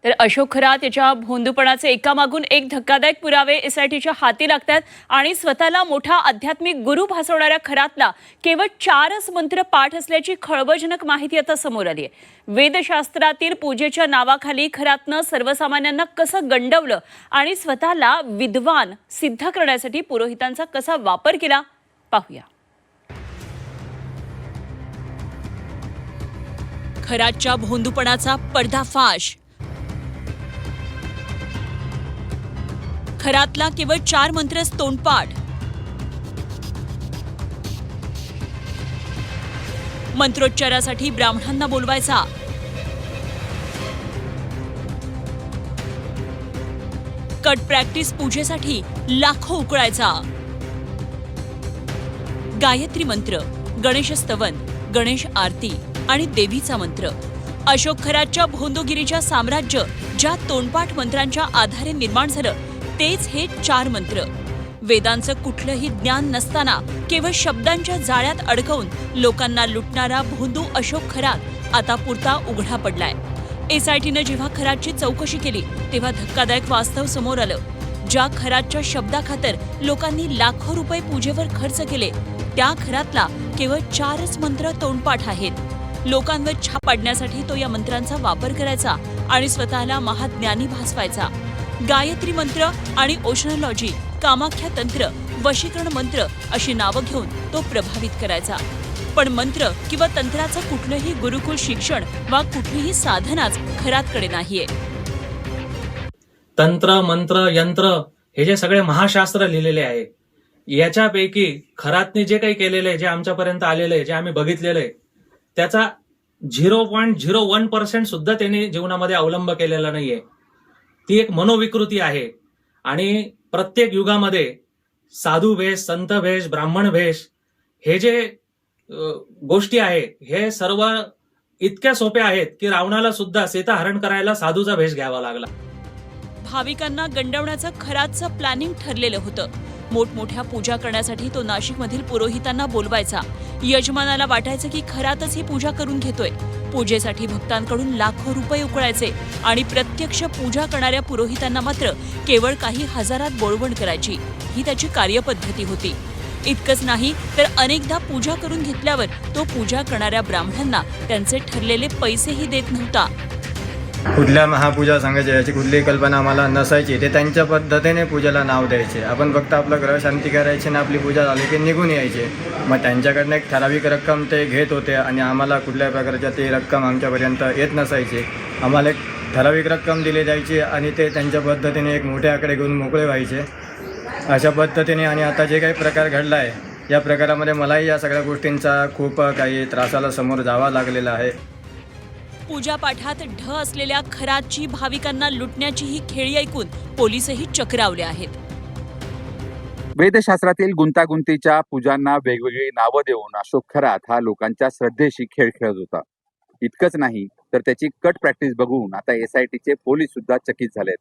तर अशोक खरात याच्या भोंदूपणाचे एकामागून एक धक्कादायक पुरावे एसआयटीच्या हाती लागतात आणि स्वतःला मोठा आध्यात्मिक गुरु भासवणाऱ्या खरातला केवळ 4च मंत्र पाठ असल्याची खळबळजनक माहिती आता समोर आली आहे। वेदशास्त्रातील पूजेच्या नावाखाली खरातनं सर्वसामान्यांना कसं गंडवलं आणि स्वतःला विद्वान सिद्ध करण्यासाठी पुरोहितांचा कसा वापर केला पाहूया। खरातच्या भोंदूपणाचा पर्दाफाश। खरातला केवळ 4 मंत्रच तोंडपाठ। मंत्रोच्चारासाठी ब्राह्मणांना बोलवायचा। कट प्रॅक्टिस पूजेसाठी लाखो उकळायचा। गायत्री मंत्र, गणेश स्तवन, गणेश आरती आणि देवीचा मंत्र। अशोक खरातच्या भोंदूगिरीच्या साम्राज्य ज्या तोंडपाठ मंत्रांच्या आधारे निर्माण झालं तेच हे 4 मंत्र। वेदांचं कुठलंही ज्ञान नसताना केवळ शब्दांच्या जाळ्यात अडकवून लोकांना लुटणारा भोंदू अशोक खरात आता पुरता उघडा पडलाय। एसआयटीनं जेव्हा खरातची चौकशी केली तेव्हा धक्कादायक वास्तव समोर आलं। ज्या खरातच्या शब्दाखातर लोकांनी लाखो रुपये पूजेवर खर्च केले त्या खरातला केवळ 4च मंत्र तोंडपाठ आहेत। लोकांवर छाप पाडण्यासाठी तो या मंत्रांचा वापर करायचा आणि स्वतःला महाज्ञानी भासवायचा। गायत्री मंत्र आणि ओशनॉलॉजी, कामाख्या तंत्र, वशीकरण मंत्र अशी नावं घेऊन तो प्रभावित करायचा। पण मंत्र किंवा तंत्राचं कुठलंही गुरुकुल शिक्षण वा कुठलीही साधनाच खरातकडे नाहीये। तंत्र, मंत्र, यंत्र हे जे सगळे महाशास्त्र लिहिलेले आहे याच्यापैकी खरातने जे काही केलेलं आहे, जे आमच्यापर्यंत आलेलं आहे, जे आम्ही बघितलेलं आहे त्याचा 0.01% सुद्धा त्यांनी जीवनामध्ये अवलंब केलेला नाहीये। ती एक मनोविकृती आहे आणि प्रत्येक युगामध्ये साधू भेष, संत भेष, ब्राह्मण भेष हे जे गोष्टी आहेत हे सर्व इतक्या सोप्या आहेत की रावणाला सुद्धा सीताहरण करायला साधूचा भेष घ्यावा लागला। भाविकांना गंडवण्याचं खरातचं प्लॅनिंग ठरलेलं होतं। मोठमोठ्या पूजा करण्यासाठी तो नाशिकमधील पुरोहितांना बोलवायचा। यजमानाला वाटायचं की खरातच ही पूजा करून घेतोय। पूजेसाठी भक्तांकडून लाखो रुपये उकळायचे आणि प्रत्यक्ष पूजा करणाऱ्या पुरोहितांना मात्र केवळ काही हजारात बोळवण करायची, ही त्याची कार्यपद्धती होती। इतकंच नाही तर अनेकदा पूजा करून घेतल्यावर तो पूजा करणाऱ्या ब्राह्मणांना त्यांचे ठरलेले पैसेही देत नव्हता। कुठल्या महापूजा सांगायची याची कुठलीही कल्पना आम्हाला नसायची। ते त्यांच्या पद्धतीने पूजेला नाव द्यायचे। आपण फक्त आपलं ग्रह शांती करायची आणि आपली पूजा झाली की निघून यायचे। मग त्यांच्याकडनं एक ठराविक रक्कम ते घेत होते आणि आम्हाला कुठल्या प्रकारच्या ती रक्कम आमच्यापर्यंत येत नसायची। आम्हाला एक ठराविक रक्कम दिली जायची आणि ते त्यांच्या पद्धतीने एक मोठे आकडे घेऊन मोकळे व्हायचे। अशा पद्धतीने आणि आता जे काही प्रकार घडला आहे या प्रकारामध्ये मलाही या सगळ्या गोष्टींचा खूप काही त्रासाला समोर जावं लागलेलं आहे। पूजापाठात ढ असलेल्या खरातची भाविकांना लुटण्याची ही खेळी ऐकून पोलीसही चक्रावले आहेत। वेदशास्त्रातील गुंतागुंतीच्या पूजांना वेगवेगळी नावं देऊन अशोक खरात हा लोकांच्या श्रद्धेशी खेळ खेळत होता। इतकंच नाही तर त्याची कट प्रॅक्टिस बघून आता एसआयटीचे पोलीस सुद्धा चकित झालेत।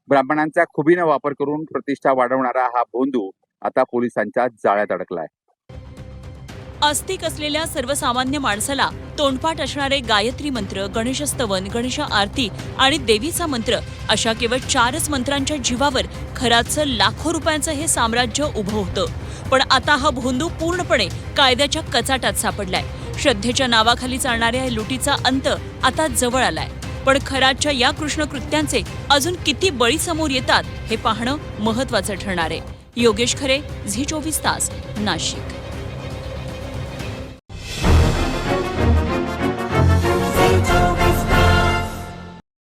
ब्राह्मणांचा खुबीने वापर करून प्रतिष्ठा वाढवणारा हा भोंदू आता पोलिसांच्या जाळ्यात अडकलाय। आस्तिक असलेल्या सर्वसामान्य माणसाला तोंडपाठ असणारे गायत्री मंत्र, गणेश स्तवन, गणेश आरती आणि देवीचा मंत्र अशा केवळ 4च मंत्रांच्या जीवावर खरातचं लाखो रुपयांचं हे साम्राज्य उभं होतं। पण आता हा भोंदू पूर्णपणे कायद्याच्या कचाट्यात सापडलाय। श्रद्धेच्या नावाखाली चालणाऱ्या या लुटीचा अंत आता जवळ आलाय। पण खरातच्या या कृष्णकृत्यांचे अजून किती बळी समोर येतात हे पाहणं महत्त्वाचं ठरणार आहे। योगेश खरे, झी 24 तास, नाशिक।